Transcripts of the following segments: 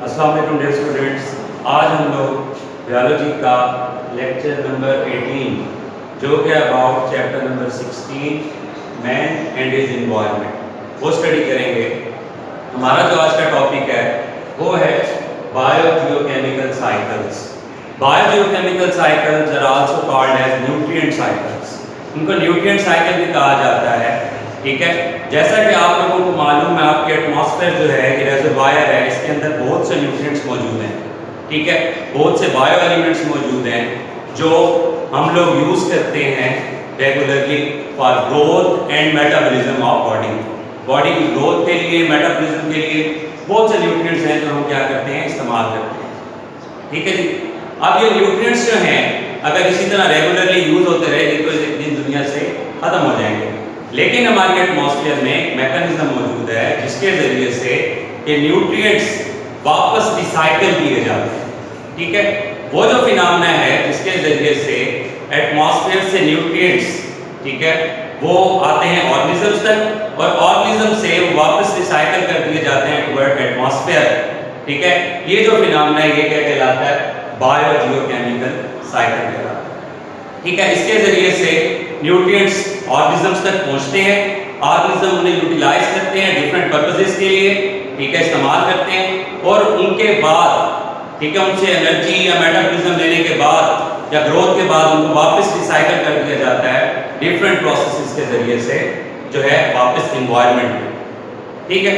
अस्सलाम वालेकुम dear students. आज हम लोग बायोलॉजी का लेक्चर नंबर 18 जो कि about chapter number 16 man and his environment वो स्टडी करेंगे। हमारा जो आज का टॉपिक है वो है biogeochemical cycles. Biogeochemical cycles are also called as nutrient cycles. उनको न्यूट्रिएंट साइकिल भी कहा जाता है। ठीक है, जैसा कि आप लोगों को मालूम है आपके एटमॉस्फेयर जो है ये रेजर्वायर है, इसके अंदर बहुत से न्यूट्रिएंट्स मौजूद हैं। ठीक है, बहुत से बायो एलिमेंट्स मौजूद हैं जो हम लोग यूज़ करते हैं regularly for growth and metabolism of body. Body की ग्रोथ के लिए, मेटाबॉलिज्म के लिए बहुत से न्यूट्रिएंट्स हैं जो हम क्या करते हैं, इस्तेमाल करते हैं। ठीक है जी। अब ये न्यूट्रिएंट्स जो हैं अगर इसी तरह रेगुलरली यूज़ होते रहेंगे तो एक दिन दुनिया से ख़त्म हो जाएंगे। लेकिन हमारे एटमॉस्फेयर में एक मैकेनिज्म मौजूद है जिसके ज़रिए से ये न्यूट्रिएंट्स वापस रिसाइकल किए जाते हैं। ठीक है, वो जो फिनोमेना है जिसके ज़रिए से एटमॉस्फेयर से न्यूट्रिएंट्स, ठीक है, वो आते हैं ऑर्गेनिजम्स तक और ऑर्गेनिज्म से वो वापस रिसाइकल कर दिए जाते हैं टुवर्ड एटमॉस्फेयर। ठीक है, ये जो फिनोमेना है ये क्या कहलाता है, बायोजियोकेमिकल साइकिल कहलाता है। ठीक है, इसके ज़रिए से न्यूट्रिएंट्स ऑर्गेनिजम्स तक पहुंचते हैं, ऑर्गेनिज्म उन्हें यूटिलाइज करते हैं डिफरेंट पर्पसेस के लिए। ठीक है, इस्तेमाल करते हैं और उनके बाद, ठीक है, उनसे एनर्जी या मेटाबॉलिज्म लेने के बाद या ग्रोथ के बाद उनको वापस रिसाइकल कर दिया जाता है डिफरेंट प्रोसेसेस के ज़रिए से जो है वापस एनवायरनमेंट में। ठीक है,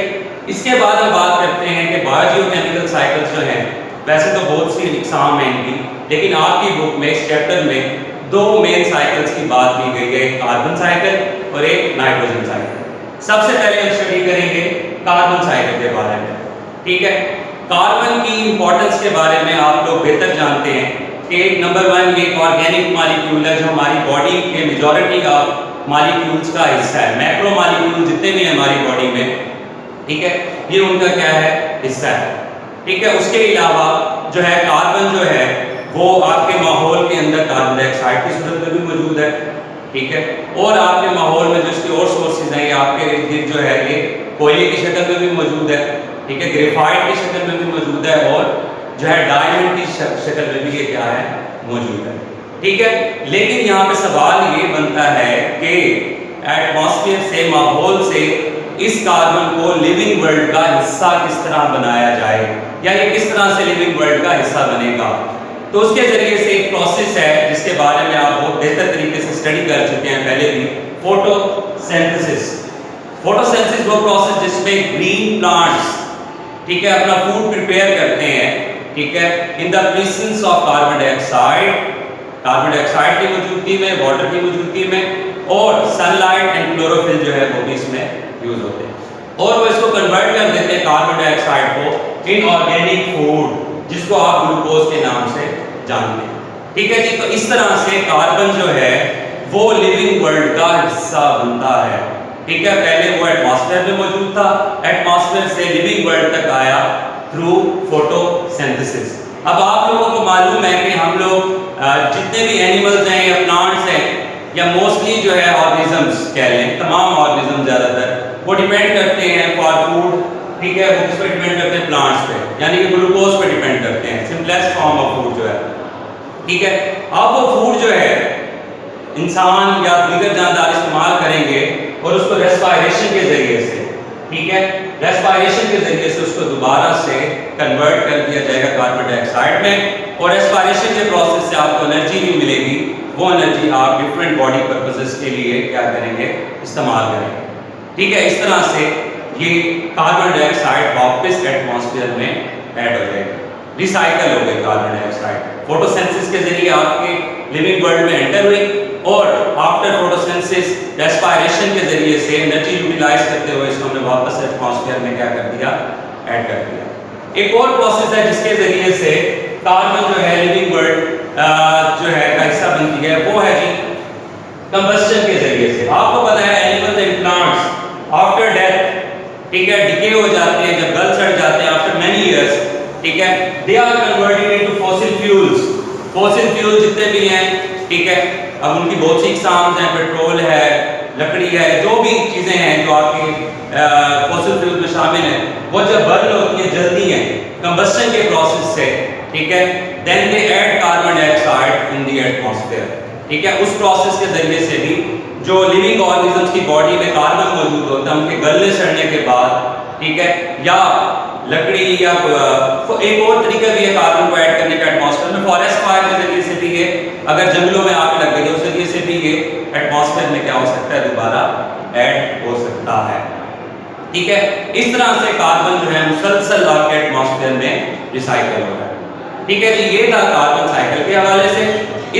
इसके बाद हम बात करते हैं कि बायोजियोकेमिकल साइकिल्स जो हैं वैसे तो बहुत सी इकसाम हैं इनकी, लेकिन आपकी बुक में इस चैप्टर में दो मेन साइकिल्स की बात की गई है, एक कार्बन साइकिल और एक नाइट्रोजन साइकिल। सबसे पहले हम स्टडी करेंगे कार्बन साइकिल के बारे में। ठीक है, कार्बन की इंपॉर्टेंस के बारे में आप लोग बेहतर जानते हैं कि नंबर 1 ये ऑर्गेनिक मॉलिक्यूल है जो हमारी बॉडी के मेजॉरिटी ऑफ मॉलिक्यूल्स का हिस्सा है। मैक्रो मॉलिक्यूल जितने भी हैं हमारी बॉडी में, ठीक है, ये उनका क्या है, हिस्सा है। ठीक है, उसके अलावा जो है कार्बन जो है वो आपके माहौल के अंदर कार्बन डाइऑक्साइड की सूरत में भी मौजूद है। ठीक है, और आपके माहौल में जो इसके और सोर्सेज हैं ये आपके इर्द गिर्द जो है ये कोयले की शक्ल में भी मौजूद है। ठीक है, ग्रेफाइट की शक्ल में भी मौजूद है और जो है डायमंड की शक्ल में भी ये क्या है, मौजूद है। ठीक है, लेकिन यहाँ पे सवाल ये बनता है कि एटमॉस्फेयर से, माहौल से इस कार्बन को लिविंग वर्ल्ड का हिस्सा किस तरह बनाया जाए या ये किस तरह से लिविंग वर्ल्ड का हिस्सा बनेगा। तो उसके जरिए से एक प्रोसेस है जिसके बारे में आप बहुत बेहतर तरीके से स्टडी कर चुके हैं पहले भी, फोटोसिंथेसिस। फोटोसिंथेसिस वो प्रोसेस जिसमें ग्रीन प्लांट्स, ठीक है, अपना फूड प्रिपेयर करते हैं। ठीक है, in the presence of carbon dioxide की मौजूदगी में, वाटर की मौजूदगी में और सनलाइट एंड क्लोरोफिल जो है वो भी इसमें यूज होते हैं और वो इसको कन्वर्ट कर देते हैं कार्बन डाइऑक्साइड को इन ऑर्गेनिक फूड जिसको आप ग्लूकोज के नाम से जानते हैं। ठीक है जी, तो इस तरह से कार्बन जो है वो लिविंग वर्ल्ड का हिस्सा बनता है। ठीक है, पहले वो एटमॉस्फेयर में मौजूद था, एटमॉस्फेयर से लिविंग वर्ल्ड तक आया थ्रू फोटोसिंथेसिस। अब आप लोगों को मालूम है कि हम लोग जितने भी एनिमल्स हैं या प्लांट्स हैं या मोस्टली जो है ऑर्गेनिजम्स कह लें, तमाम ऑर्गेनिज्म ज़्यादातर वो डिपेंड करते हैं फॉर फूड। ठीक है, वो किस पे डिपेंड करते हैं, प्लांट्स पे, यानी कि ग्लूकोज पे डिपेंड करते हैं, सिंपलेस्ट फॉर्म ऑफ फूड जो है। ठीक है, अब वो फूड जो है इंसान या दीगर जानदार इस्तेमाल करेंगे और उसको रेस्पायरेशन के जरिए से, ठीक है, रेस्पायरेशन के जरिए से उसको दोबारा से कन्वर्ट कर दिया जाएगा कार्बन डाइऑक्साइड में और रेस्पायरेशन के प्रोसेस से आपको एनर्जी भी मिलेगी। वो एनर्जी आप डिफरेंट बॉडी पर्पसेस के लिए क्या करेंगे, इस्तेमाल करेंगे। ठीक है, इस तरह से ये कार्बन डाइऑक्साइड वापस एटमॉस्फेयर में ऐड हो जाएगा, रिसाइकल हो गई कार्बन डाइऑक्साइड। फोटोसिंथेसिस के जरिए आपके लिविंग वर्ल्ड में एंटर हुई और आफ्टर फोटोसिंथेसिस रेस्पायरेशन के जरिए से एनर्जी यूटिलाइज करते हुए इसको हमने वापस एटमॉस्फेयर में क्या कर दिया, ऐड कर दिया। एक और प्रोसेस है जिसके जरिए से कार्बन जो है लिविंग वर्ल्ड जो है का हिस्सा बनती है, वो है जी कंबस्शन के जरिए से। आपको पता है animals and plants after death, ठीक है, डिके हो जाते हैं, जब गल सड़ जाते हैं आफ्टर मेनी इयर्स, ठीक है, they are converted into fossil fuels. Fossil fuel जितने भी हैं, ठीक है, अब उनकी बहुत सी इकसाम हैं, पेट्रोल है, लकड़ी है, जो भी चीज़ें हैं जो आपकी फॉसिल फ्यूल में शामिल हैं, वो जब बर्न होती हैं, जलती हैं, कंबस्शन के प्रोसेस से, ठीक है, then they add carbon dioxide in the atmosphere, ठीक है। उस प्रोसेस के जरिए से भी जो लिविंग ऑर्गेनिजम्स की बॉडी में कार्बन मौजूद होता है उनके गलने सड़ने के बाद, ठीक है, या लकड़ी या एक और तरीका भी है कार्बन को ऐड करने का एटमॉस्फेयर में, फॉरेस्ट फायर के जरिए से भी ये, अगर जंगलों में आग लग गई तो उस जरिए से भी ये एटमॉस्फेयर में क्या हो सकता है, दोबारा ऐड हो सकता है, ठीक है। इस तरह से कार्बन जो है मुसलसल आपके एटमॉस्फेयर में रिसाइकल हो रहा है, ठीक है जी। ये था कार्बन साइकिल के हवाले से।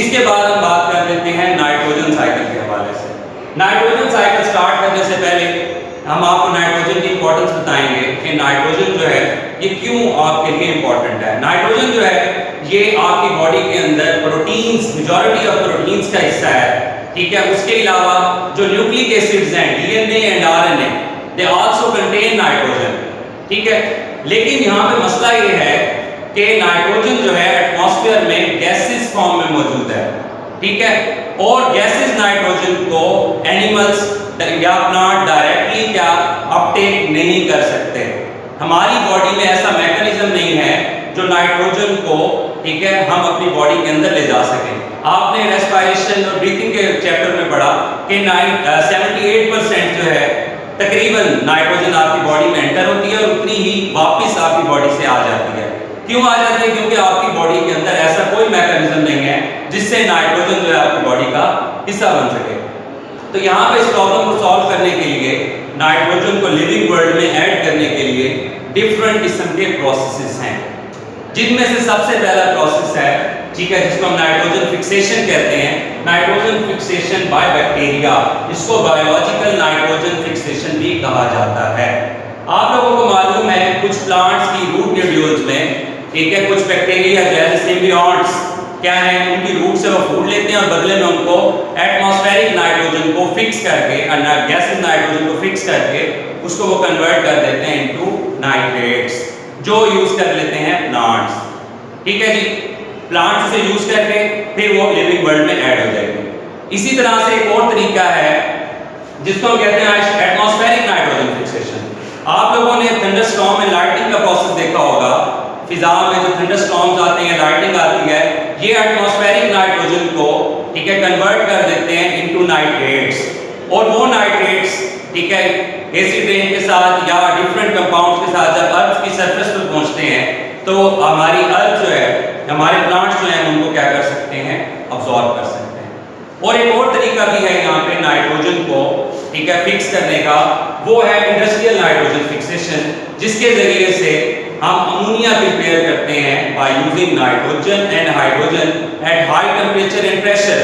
इसके बाद हम बात कर लेते हैं नाइट्रोजन साइकिल के हवाले से। नाइट्रोजन साइकिल स्टार्ट करने से पहले हम आपको नाइट्रोजन की इंपॉर्टेंस बताएंगे कि नाइट्रोजन जो है ये क्यों आपके लिए इंपॉर्टेंट है। नाइट्रोजन जो है ये आपकी बॉडी के अंदर प्रोटीन्स, मेजॉरिटी ऑफ प्रोटीन्स का हिस्सा है, ठीक है। उसके अलावा जो न्यूक्लिक एसिड्स हैं DNA and RNA, they also contain nitrogen, ठीक है। लेकिन यहाँ पे मसला ये है कि नाइट्रोजन जो है एटमॉस्फेयर में गैसेस फॉर्म में मौजूद है, ठीक है। और गैसेस नाइट्रोजन को एनिमल्स या प्लांट डायरेक्टली क्या अपटेक नहीं कर सकते। हमारी बॉडी में ऐसा मैकेनिज्म नहीं है जो नाइट्रोजन को, ठीक है, हम अपनी बॉडी के अंदर ले जा सकें। आपने रेस्पिरेशन और ब्रीथिंग के चैप्टर में पढ़ा कि 78% जो है तकरीबन नाइट्रोजन आपकी बॉडी में एंटर होती है और उतनी ही वापस आपकी बॉडी से आ जाती है। क्यों आ जाती है? क्योंकि आपकी बॉडी के अंदर ऐसा कोई मैकेनिज्म नहीं है जिससे नाइट्रोजन जो है आपकी बॉडी का हिस्सा बन सके। तो यहाँ पे इस प्रॉब्लम को सॉल्व करने के लिए नाइट्रोजन को लिविंग वर्ल्ड में ऐड करने के लिए डिफरेंट किस्म के प्रोसेसेस हैं, जिनमें से सबसे पहला प्रोसेस है, ठीक है, जिसको हम नाइट्रोजन फिक्सेशन कहते हैं। नाइट्रोजन फिक्सेशन बाय बैक्टीरिया, इसको बायोलॉजिकल नाइट्रोजन फिक्सेशन भी कहा जाता है। आप लोगों को मालूम है कुछ प्लांट्स की रूट न्यूड्यूल्स में, ठीक है, कुछ बैक्टीरिया जैसे सिम्बियोट्स क्या है, उनकी रूट से वो फूड लेते हैं और बदले में उनको एटमॉस्फेरिक नाइट्रोजन को फिक्स करके, गैसेस नाइट्रोजन को फिक्स करके उसको वो कन्वर्ट कर देते हैं इनटू नाइट्रेट्स, जो यूज कर लेते हैं प्लांट्स, ठीक है जी। प्लांट्स से यूज करके फिर वो लिविंग वर्ल्ड में ऐड हो जाएगी। इसी तरह से एक और तरीका है जिसको हम कहते हैं एटमॉस्फेरिक नाइट्रोजन फिक्सेशन। आप लोगों ने थंडरस्टॉर्म में लाइटनिंग का प्रोसेस देखा होगा। फिजा में जो थंडरस्टॉर्म्स आते हैं, लाइटनिंग आती है, ये एटमॉस्फेरिक नाइट्रोजन को, ठीक है, कन्वर्ट कर देते हैं इनटू नाइट्रेट्स। और वो नाइट्रेट्स, ठीक है, एसिड रेन के साथ या डिफरेंट कंपाउंड्स के साथ जब अर्थ की सरफेस पर पहुंचते हैं तो हमारी अर्थ जो है, हमारे प्लांट्स जो हैं उनको क्या कर सकते हैं, अब्सॉर्ब कर सकते हैं। और एक और तरीका भी है यहाँ पे नाइट्रोजन को, ठीक है, फिक्स करने का, वो है इंडस्ट्रियल नाइट्रोजन फिक्सेशन, जिसके जरिए से हम अमोनिया प्रिपेयर करते हैं by using nitrogen and hydrogen at high temperature and pressure.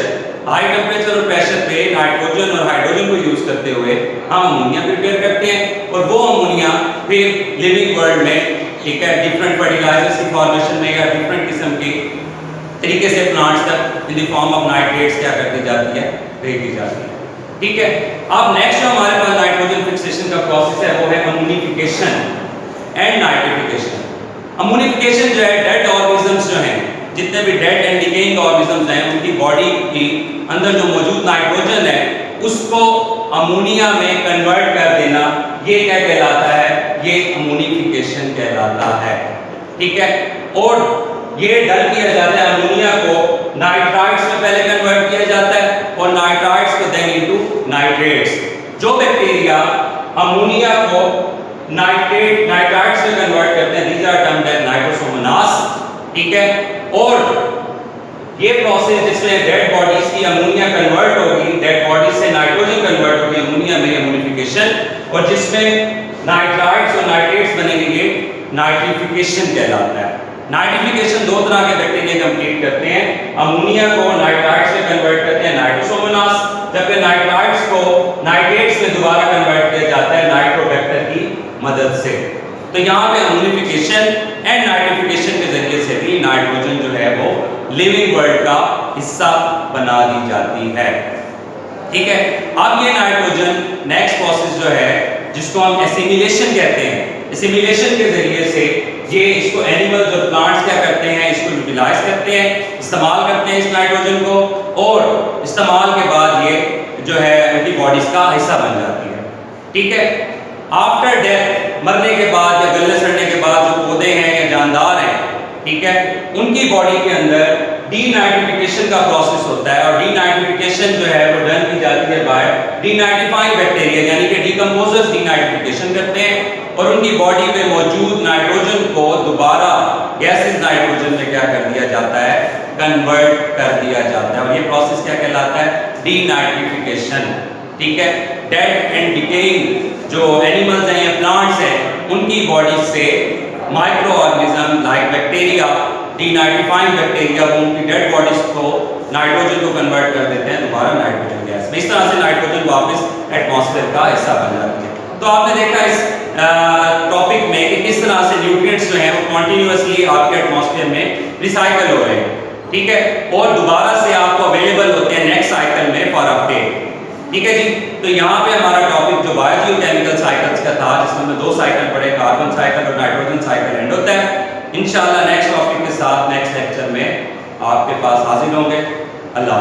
High temperature और प्रेशर पे नाइट्रोजन और हाइड्रोजन को यूज करते हुए हम अमोनिया प्रिपेयर करते हैं और वो अमोनिया फिर लिविंग वर्ल्ड में, ठीक है, डिफरेंट फर्टिलाइजर्स की फॉर्मेशन में या डिफरेंट किस्म की तरीके से प्लांट्स तक in the form of nitrates क्या कर दी जाती है, भेज दी जाती है, ठीक है। अब नेक्स्ट जो हमारे पास नाइट्रोजन फिक्सेशन का प्रोसेस है वो है अमोनिफिकेशन एंड नाइट्रिफिकेशन। अमोनिफिकेशन जो है डेड ऑर्गेनिजम्स जो हैं, जितने भी डेड एंड डिकेइंग ऑर्गेनिजम्स हैं, उनकी बॉडी की अंदर जो मौजूद नाइट्रोजन है उसको अमोनिया में कन्वर्ट कर देना, ये क्या कहलाता है, ये अमोनिफिकेशन कहलाता है, ठीक है। और ये डल किया जाता है, अमोनिया को नाइट्राइट्स में पहले कन्वर्ट किया जाता है और नाइट्राइट्स को देन इनटू नाइट्रेट्स। जो बैक्टीरिया अमोनिया को नाइट्राइट्स में कन्वर्ट करते हैं, these are termed as Nitrosomonas, ठीक है। और ये प्रोसेस जिसमें डेड बॉडीज की अमोनिया कन्वर्ट होगी, डेड बॉडीज से नाइट्रोजन कन्वर्ट होगी अमोनिया में, अमोनिफिकेशन, और जिसमें नाइट्राइट्स और नाइट्रेट्स बनेंगे, ये नाइट्रिफिकेशन कहलाता है। नाइट्रिफिकेशन दो तरह के बैक्टीरिया कंप्लीट करते हैं, अमोनिया को नाइट्राइट्स में कन्वर्ट करते हैं नाइट्रोसोमोनास, जबकि नाइट्राइट्स को नाइट्रेट्स में दोबारा कन्वर्ट किया जाता है नाइट्रोबैक्टर की मदद से। तो यहाँ पे अमोनिफिकेशन एंड नाइट्रिफिकेशन के जरिए से भी नाइट्रोजन जो है वो लिविंग वर्ल्ड का हिस्सा बना दी जाती है, ठीक है। अब ये नाइट्रोजन नेक्स्ट प्रोसेस जो है जिसको हम एसिमिलेशन कहते हैं, एसिमिलेशन के जरिए से ये इसको एनिमल्स और प्लांट्स क्या करते हैं, इसको यूटिलाइज करते हैं, इस्तेमाल करते हैं इस नाइट्रोजन को, और इस्तेमाल के बाद ये जो है उनकी बॉडीज का हिस्सा बन जाती है, ठीक है। आफ्टर डेथ, मरने के बाद या गलने सड़ने के बाद जो पौधे हैं या जानदार हैं, ठीक है, उनकी बॉडी के अंदर डीनाइट्रिफिकेशन का प्रोसेस होता है और डीनाइट्रिफिकेशन जो है वो डन की जाती है बाय डीनाइट्रिफाइंग बैक्टीरिया, यानी कि डीकंपोजर्स डीनाइट्रिफिकेशन करते हैं और उनकी बॉडी में मौजूद नाइट्रोजन को दोबारा गैसेस नाइट्रोजन में क्या कर दिया जाता है, कन्वर्ट कर दिया जाता है और ये प्रोसेस क्या कहलाता है, डीनाइट्रिफिकेशन, ठीक है। डेड एंड डिकेइंग जो एनिमल्स हैं या प्लांट्स हैं उनकी बॉडी से micro organism like bacteria, denitrifying bacteria उनकी डेड बॉडीज को नाइट्रोजन को कन्वर्ट कर देते हैं दोबारा नाइट्रोजन गैस में। इस तरह से नाइट्रोजन वापस एटमॉस्फेयर का हिस्सा बन जाती है। तो आपने देखा इस टॉपिक में कि किस तरह से न्यूट्रिएंट्स जो हैं वो कॉन्टिन्यूसली आपके एटमॉस्फेयर में रिसाइकल हो रहे हैं, ठीक है, और दोबारा से आपको अवेलेबल होते हैं नेक्स्ट साइकिल में फॉर अपडेट, ठीक है जी। तो यहाँ पे हमारा टॉपिक जो बायोजियोकेमिकल साइकिल्स का था जिसमें हमने 2 साइकिल पढ़े, कार्बन साइकिल और नाइट्रोजन साइकिल एंड होता है। इंशाल्लाह नेक्स्ट टॉपिक के साथ नेक्स्ट लेक्चर में आपके पास हाजिर होंगे। अल्लाह।